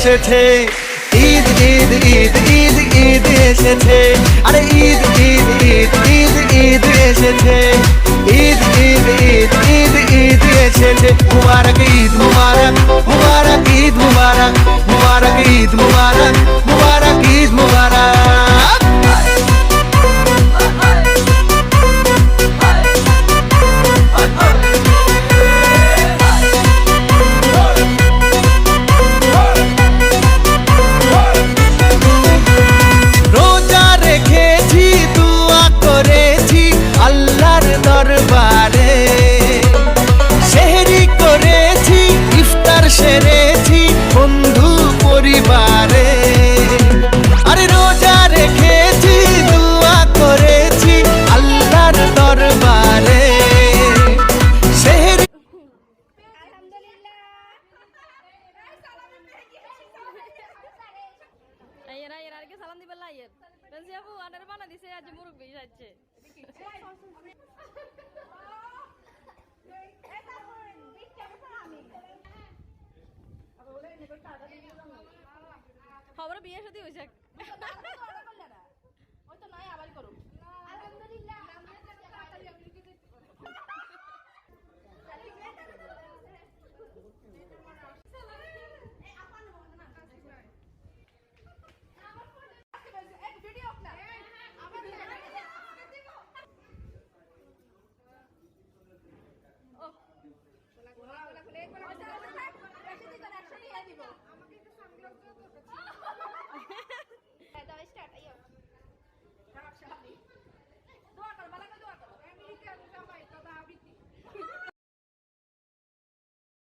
এসেছে, ঈদ ঈদ ঈদ ঈদ ঈদ এসেছে, আরে ঈদ ঈদ ঈদ ঈদ ঈদ এসেছে, ঈদ ঈদ ঈদ ঈদ ঈদ এসেছে। মুবারক ঈদ মুবারক, মুবারক ঈদ মুবারক, মুবারক ঈদ মুবারক, মুবারক ঈদ মুবারক। রোজা রেখেছি, দোয়া করেছি আল্লাহর দরবারে, সেহরি করেছি, ইফতার সেরেছি বন্ধু পরিবারে। আরে রোজা রেখেছি, দোয়া করেছি আল্লাহর দরবারে, সেহরি। সালাম দিবেন লাইয়ের বেশি আপু আনার বানা দিছে আজ মুরব্বি যাচ্ছে খবর বিয়ে সাথে হয়েছে